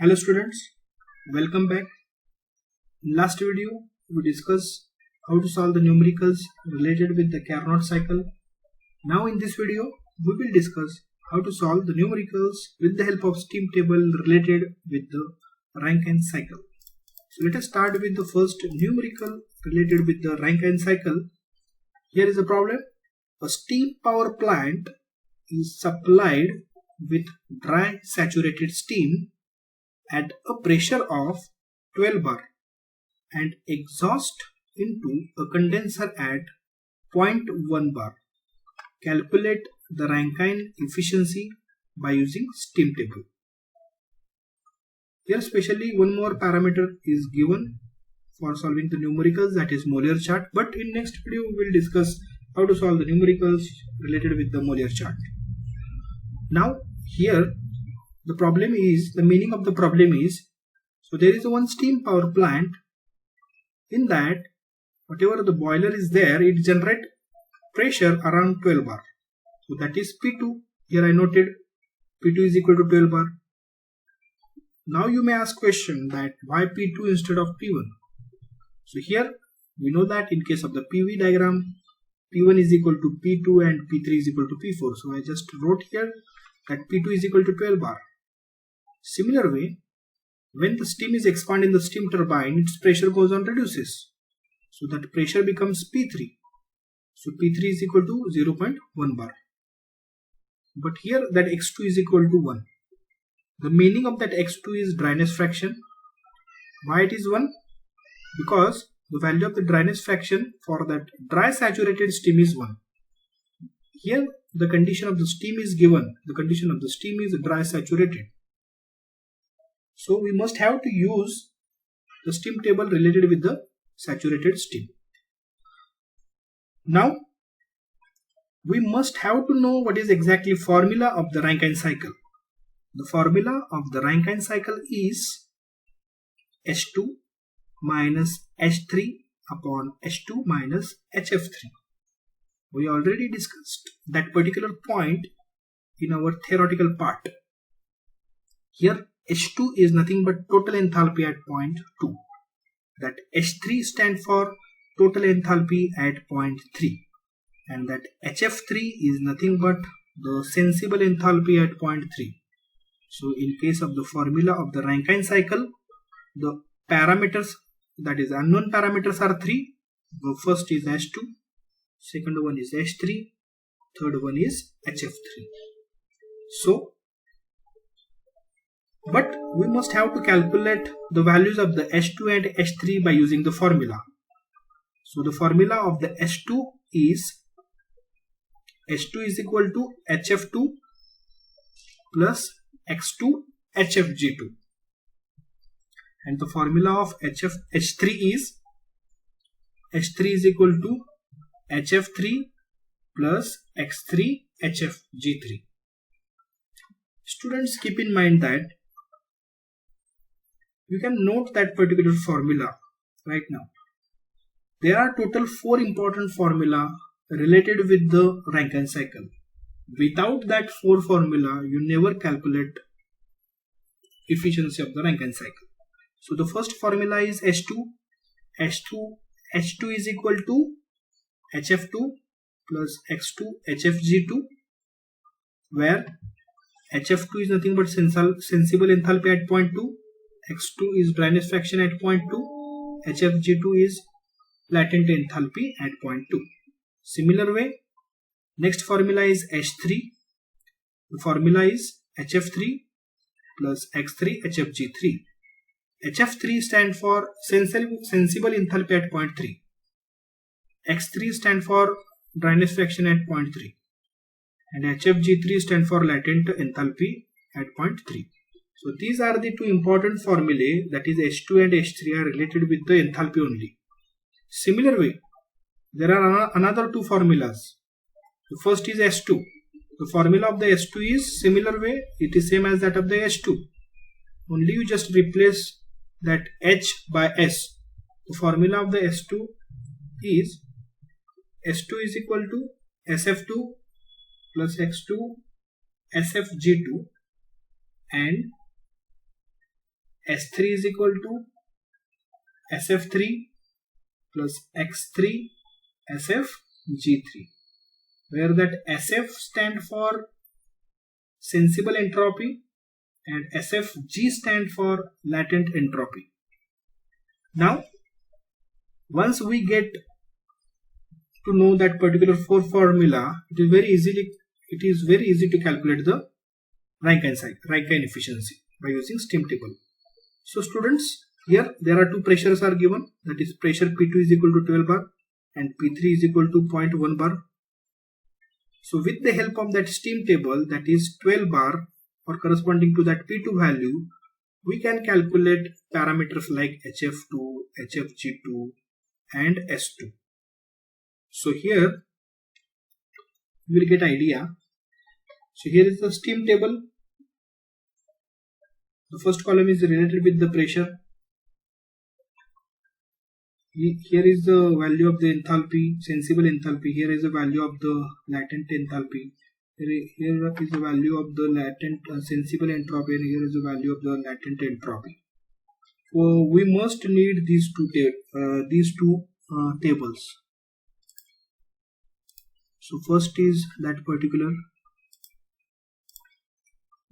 Hello students, welcome back. In last video, we discussed how to solve the numericals related with the Carnot cycle. Now in this video, we will discuss how to solve the numericals with the help of steam table related with the Rankine cycle. So let us start with the first numerical related with the Rankine cycle. Here is a problem. A steam power plant is supplied with dry saturated steam at a pressure of 12 bar and exhaust into a condenser at 0.1 bar. Calculate the Rankine efficiency by using steam table. Here especially one more parameter is given for solving the numericals, that is Molear chart, but in next video we will discuss how to solve the numericals related with the Molear chart. Now here the meaning of the problem is, so there is one steam power plant. In that, whatever the boiler is there, it generates pressure around 12 bar. So that is P2. Here I noted P2 is equal to 12 bar. Now you may ask question that why P2 instead of P1? So here we know that in case of the PV diagram, P1 is equal to P2 and P3 is equal to P4. So I just wrote here that P2 is equal to 12 bar. Similar way, when the steam is expanded in the steam turbine, its pressure goes on reduces. So that pressure becomes P3. So P3 is equal to 0.1 bar. But here that X2 is equal to 1. The meaning of that X2 is dryness fraction. Why it is 1? Because the value of the dryness fraction for that dry saturated steam is 1. Here the condition of the steam is given. The condition of the steam is dry saturated. So we must have to use the steam table related with the saturated steam. Now we must have to know what is exactly formula of the Rankine cycle. The formula of the Rankine cycle is H2 minus H3 upon H2 minus HF3. We already discussed that particular point in our theoretical part. Here H2 is nothing but total enthalpy at point 2. That H3 stands for total enthalpy at point 3. And that HF3 is nothing but the sensible enthalpy at point 3. So in case of the formula of the Rankine cycle, the parameters, that is unknown parameters, are 3. The first is H2, second one is H3, third one is HF3. So but we must have to calculate the values of the H2 and H3 by using the formula. So the formula of the H2 is equal to HF2 plus X2 HFG2. And the formula of H3 is equal to HF3 plus X3 HFG3. Students, keep in mind that you can note that particular formula right now. There are total 4 important formula related with the Rankine cycle. Without that 4 formula, you never calculate efficiency of the Rankine cycle. So the first formula is H2 is equal to HF2 plus X2 HFG2, where HF2 is nothing but sensible enthalpy at point 2, X2 is dryness fraction at point 2, HFG2 is latent enthalpy at point 2. Similar way, next formula is H3. The formula is HF3 plus X3 HFG3. HF3 stands for sensible enthalpy at point 3. X3 stands for dryness fraction at point 3. And HFG3 stands for latent enthalpy at point 3. So these are the two important formulae, that is H2 and H3 are related with the enthalpy only. Similar way, there are another 2 formulas. The first is S2. The formula of the S2 is similar way, it is same as that of the H2. Only you just replace that H by S. The formula of the S2 is equal to SF2 plus X2 SFG2 and S3 is equal to SF3 plus X3 SFG3, where that SF stand for sensible entropy and SFG stand for latent entropy. Now, once we get to know that particular formula, it is very easy to calculate the Rankine efficiency by using steam table. So students, here there are two pressures are given, that is pressure P2 is equal to 12 bar and P3 is equal to 0.1 bar. So with the help of that steam table, that is 12 bar or corresponding to that P2 value, we can calculate parameters like HF2, HFG2 and S2. So here you will get idea. So here is the steam table. The first column is related with the pressure. Here is the value of the enthalpy, sensible enthalpy. Here is the value of the latent enthalpy. Here is the value of the latent sensible entropy, and here is the value of the latent entropy. So we must need these two tables. So first is that particular,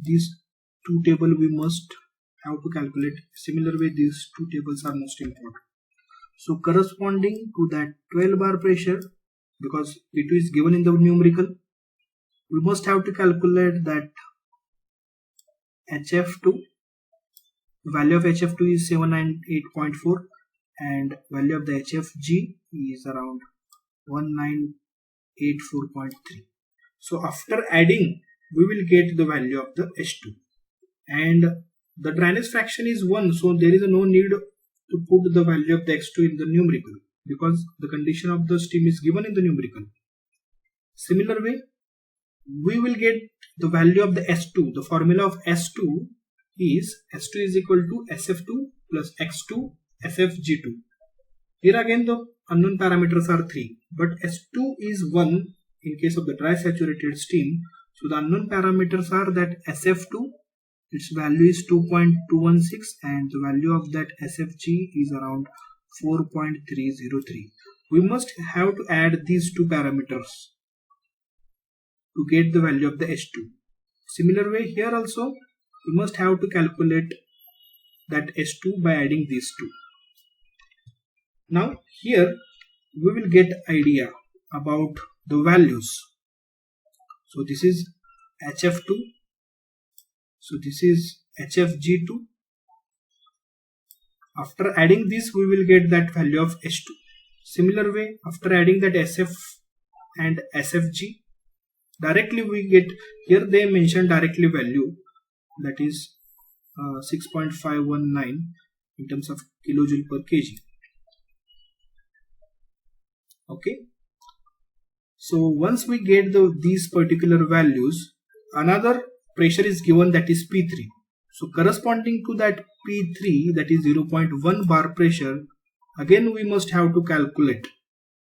these two tables we must have to calculate. Similar way, these two tables are most important. So corresponding to that 12 bar pressure, because P2 is given in the numerical, we must have to calculate that HF2. The value of HF2 is 798.4 and value of the HFG is around 1984.3. So after adding, we will get the value of the H2, and the dryness fraction is 1, so there is no need to put the value of the X2 in the numerical, because the condition of the steam is given in the numerical. Similar way, we will get the value of the S2. The formula of S2 is equal to SF2 plus X2 SFG2. Here again the unknown parameters are 3, but S2 is 1 in case of the dry saturated steam. So the unknown parameters are that SF2, its value is 2.216 and the value of that SFG is around 4.303. We must have to add these two parameters to get the value of the H2. Similar way, here also we must have to calculate that H2 by adding these two. Now here we will get idea about the values. So this is HF2. So this is HFG2. After adding this, we will get that value of H2. Similar way, after adding that SF and SFG, directly we get, here they mention directly value, that is 6.519 in terms of kilojoule per kg. Okay. So once we get these particular values, another pressure is given, that is P3. So corresponding to that P3, that is 0.1 bar pressure, again we must have to calculate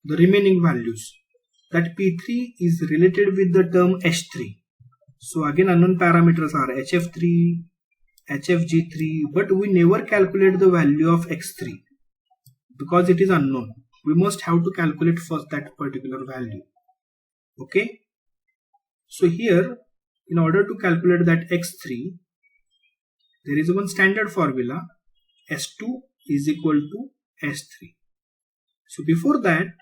the remaining values. That P3 is related with the term H3. So again unknown parameters are HF3, HFG3, but we never calculate the value of X3 because it is unknown. We must have to calculate first that particular value. Okay. So here, in order to calculate that X3, there is one standard formula, S2 is equal to S3. So before that,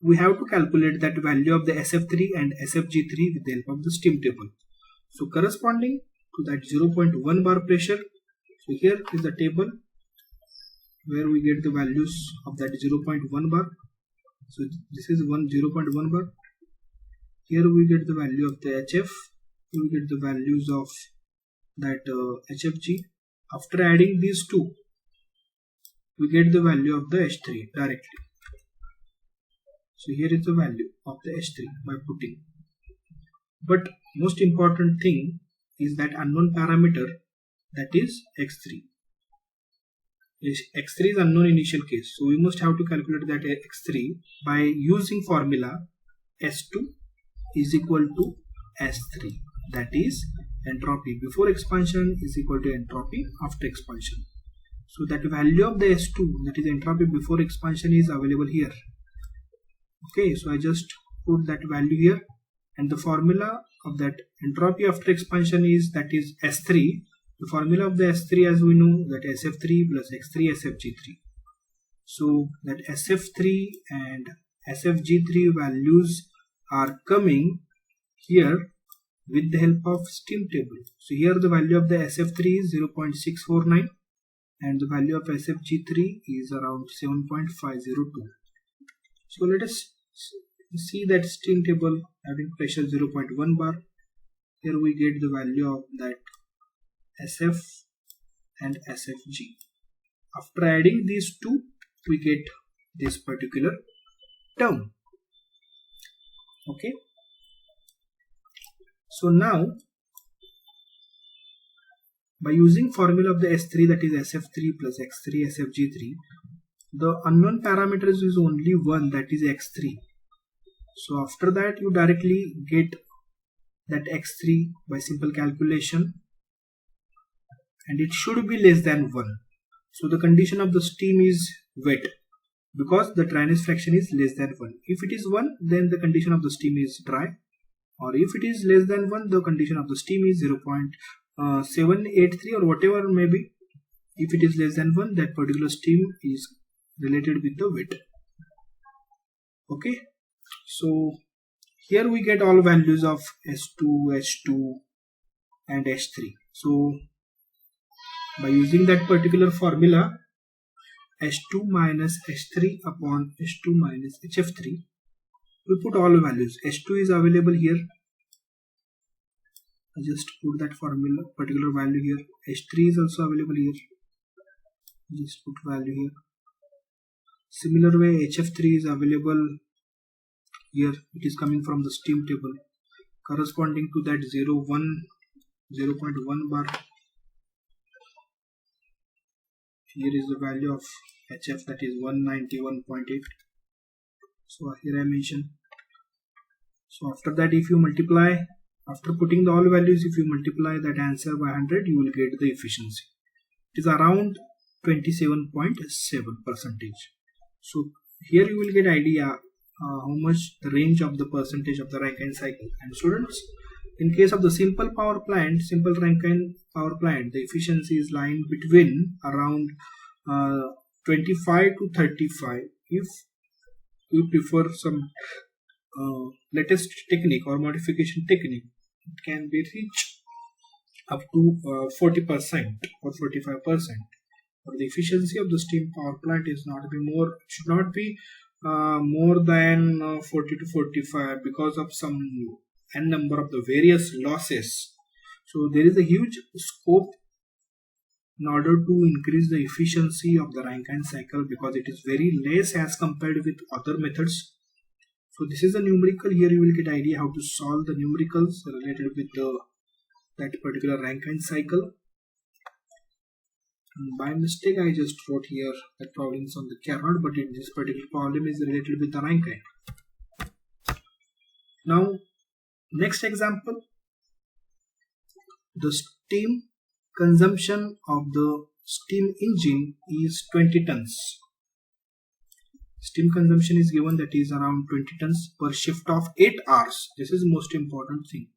we have to calculate that value of the SF3 and SFG3 with the help of the steam table. So corresponding to that 0.1 bar pressure, so here is the table where we get the values of that 0.1 bar. So this is 0.1 bar. Here we get the value of the HF, we get the values of that HFG. After adding these two, we get the value of the H3 directly. So here is the value of the H3 by putting. But most important thing is that unknown parameter, that is X3. X3 is unknown initial case, so we must have to calculate that X3 by using formula S2 is equal to S3, that is entropy before expansion is equal to entropy after expansion. So that value of the S2, that is entropy before expansion, is available here. Okay, so I just put that value here, and the formula of that entropy after expansion is, that is S3. The formula of the S3, as we know, that SF3 plus X3 SFG3. So that SF3 and SFG3 values are coming here with the help of steam table. So here the value of the SF3 is 0.649 and the value of SFG3 is around 7.502. So let us see that steam table having pressure 0.1 bar. Here we get the value of that SF and SFG. After adding these two, we get this particular term. Okay. So now, by using formula of the S3, that is SF3 plus X3 SFG3, the unknown parameters is only one, that is X3. So after that, you directly get that X3 by simple calculation, and it should be less than 1. So the condition of the steam is wet because the dryness fraction is less than 1. If it is 1, then the condition of the steam is dry, or if it is less than 1, the condition of the steam is 0.783 or whatever may be. If it is less than 1, that particular steam is related with the wet. Okay, so here we get all values of S2, H2 and H3. So by using that particular formula, H2 minus H3 upon H2 minus HF3, we put all values. H2 is available here. I just put that formula, particular value here. H3 is also available here. Just put value here. Similar way, HF3 is available here. It is coming from the steam table, corresponding to that 0.1 bar. Here is the value of HF, that is 191.8. So here I mentioned. So after that, if you multiply, after putting the all values, if you multiply that answer by 100, you will get the efficiency. It is around 27.7%. So here you will get idea how much the range of the percentage of the Rankine cycle. And students, in case of the simple power plant, simple Rankine power plant, the efficiency is lying between around 25 to 35. If you prefer some latest technique or modification technique, it can be reached up to 40% or 45%. But the efficiency of the steam power plant is not be more, should not be more than 40 to 45 because of some n number of the various losses. So there is a huge scope in order to increase the efficiency of the Rankine cycle because it is very less as compared with other methods. So this is a numerical. Here you will get idea how to solve the numericals related with that particular Rankine cycle. And by mistake, I just wrote here that problems on the Carnot, but this particular problem is related with the Rankine. Now, next example, the steam consumption of the steam engine is 20 tons. Steam consumption is given, that is around 20 tons per shift of 8 hours. This is the most important thing.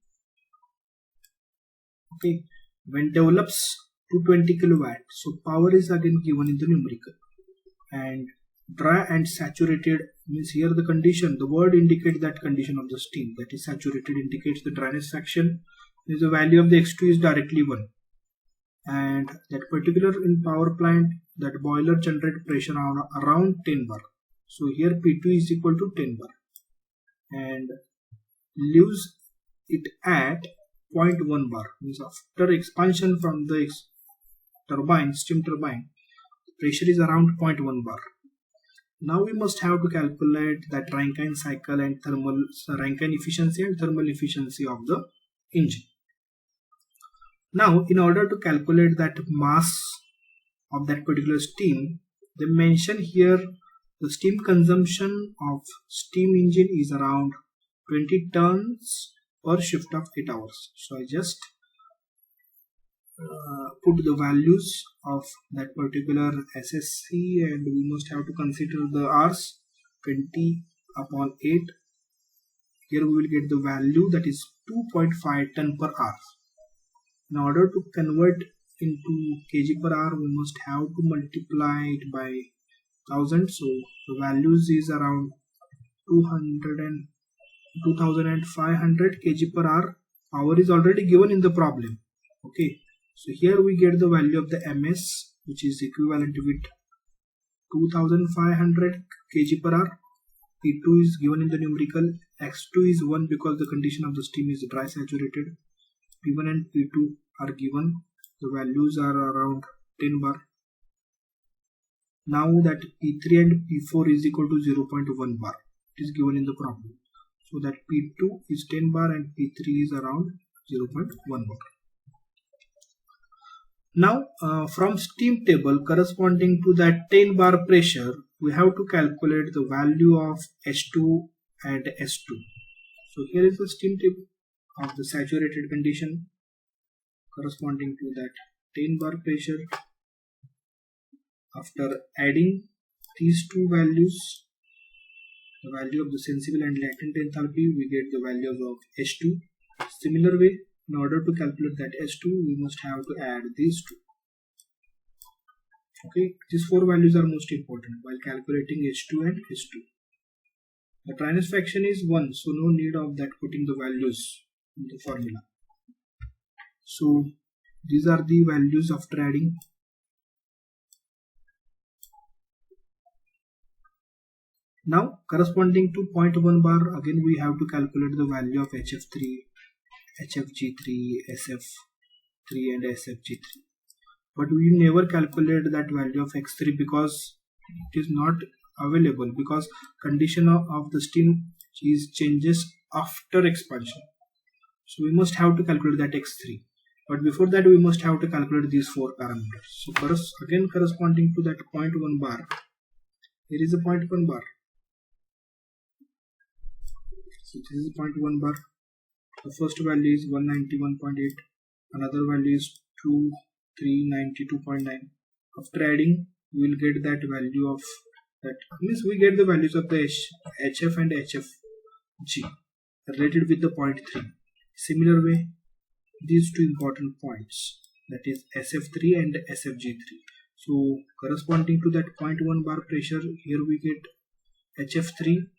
Okay, when develops 220 kilowatt, so power is again given in the numerical. And dry and saturated means here the condition, the word indicates that condition of the steam, that is saturated indicates the dryness fraction. Is the value of the X2 is directly 1. And that particular in power plant, that boiler generate pressure around 10 bar. So here P2 is equal to 10 bar and leaves it at 0.1 bar. Means after expansion from the turbine, steam turbine, pressure is around 0.1 bar. Now we must have to calculate that Rankine cycle and thermal Rankine efficiency and thermal efficiency of the engine. Now, in order to calculate that mass of that particular steam, they mention here the steam consumption of steam engine is around 20 tons per shift of 8 hours. So I just put the values of that particular SSC, and we must have to consider the R's 20 upon 8. Here we will get the value that is 2.5 ton per hour. In order to convert into kg per hour, we must have to multiply it by 1000. So the values is around 2500 kg per hour. Power is already given in the problem. Okay, so here we get the value of the ms, which is equivalent with 2500 kg per hour. P2 is given in the numerical. X2 is 1 because the condition of the steam is dry saturated. P1 and P2 are given. The values are around 10 bar. Now that P3 and P4 is equal to 0.1 bar. It is given in the problem. So that P2 is 10 bar and P3 is around 0.1 bar. Now from steam table corresponding to that 10 bar pressure, we have to calculate the value of H2 and S2. So here is the steam table of the saturated condition corresponding to that 10 bar pressure. After adding these two values, the value of the sensible and latent enthalpy, we get the values of H2. Similar way, in order to calculate that S2, we must have to add these two. Okay, these four values are most important while calculating H2 and S2. The dryness fraction is 1, so no need of that putting the values in the formula. So these are the values after adding. Now corresponding to 0.1 bar, again we have to calculate the value of HF3, HFG3, SF3 and SFG3. But we never calculate that value of X3 because it is not available, because condition of the steam is changes after expansion. So we must have to calculate that X3. But before that we must have to calculate these four parameters. So again corresponding to that 0.1 bar, here is a 0.1 bar. So this is 0.1 bar. The first value is 191.8, another value is 2392.9. After adding, we will get that value of that. Means we get the values of the HF and HFG related with the 0.3. Similar way, these two important points, that is SF3 and SFG3. So corresponding to that 0.1 bar pressure, here we get HF3,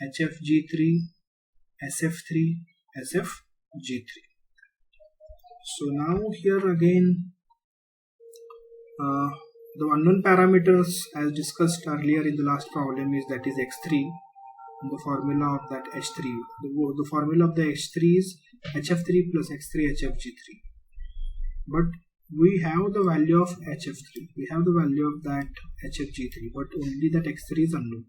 HFG3, SF3, SFG3. So now here again the unknown parameters as discussed earlier in the last problem is that is X3, and the formula of that H3. The formula of the H3 is HF3 plus X3 HFG3. But we have the value of HF3, we have the value of that HFG3, but only that X3 is unknown.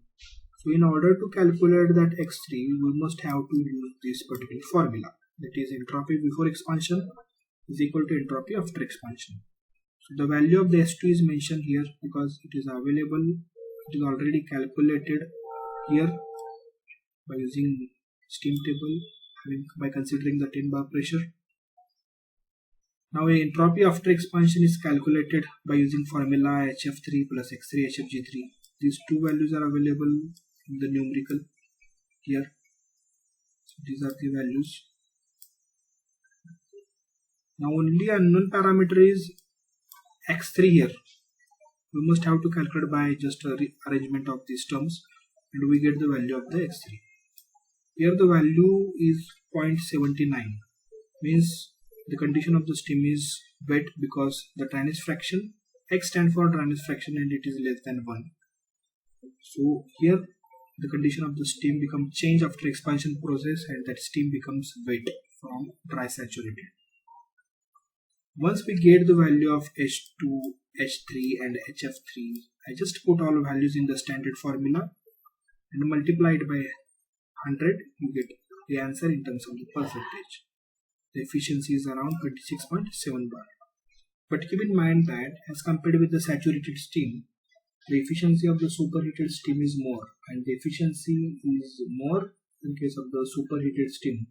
So in order to calculate that X3, we must have to use this particular formula, that is entropy before expansion is equal to entropy after expansion. So the value of the S2 is mentioned here because it is available, it is already calculated here by using steam table, by considering the 10 bar pressure. Now entropy after expansion is calculated by using formula HF3 plus X3 HFG3. These two values are available in the numerical here. So these are the values. Now only unknown parameter is X3 here. We must have to calculate by just a rearrangement of these terms, and we get the value of the X3. Here the value is 0.79, means the condition of the steam is wet because the dryness fraction, X stands for dryness fraction and it is less than 1. So here the condition of the steam becomes changed after expansion process, and that steam becomes wet from dry saturated. Once we get the value of H2, H3 and HF3, I just put all values in the standard formula and multiply it by 100, you get the answer in terms of the percentage. The efficiency is around 26.7 bar. But keep in mind that as compared with the saturated steam, the efficiency of the superheated steam is more, and the efficiency is more in case of the superheated steam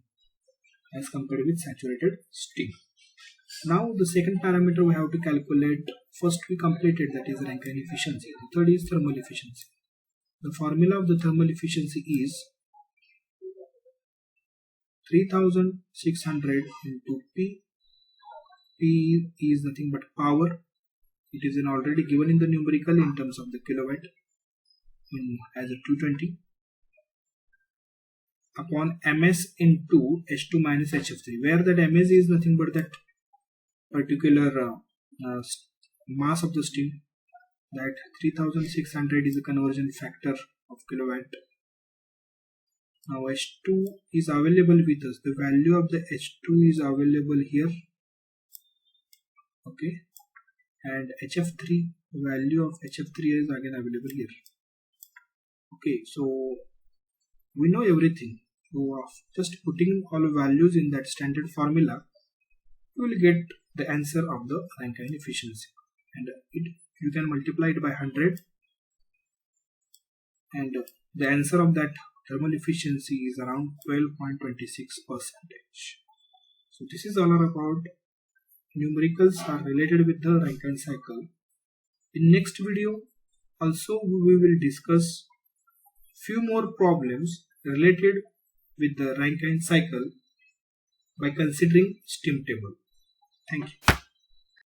as compared with saturated steam. Now the second parameter we have to calculate. First we completed, that is Rankine efficiency. The third is thermal efficiency. The formula of the thermal efficiency is 3600 into P. P is nothing but power. It is already given in the numerical in terms of the kilowatt as a 220 upon ms into H2 minus HF3, where that ms is nothing but that particular mass of the steam. That 3600 is a conversion factor of kilowatt. Now H2 is available with us. The value of the H2 is available here. Okay, and HF3, value of HF3 is again available here. Okay, so we know everything. So just putting all values in that standard formula, you will get the answer of the Rankine efficiency, and you can multiply it by 100, and the answer of that thermal efficiency is around 12.26%. So this is all about numericals are related with the Rankine cycle. In next video also we will discuss few more problems related with the Rankine cycle by considering steam table. Thank you.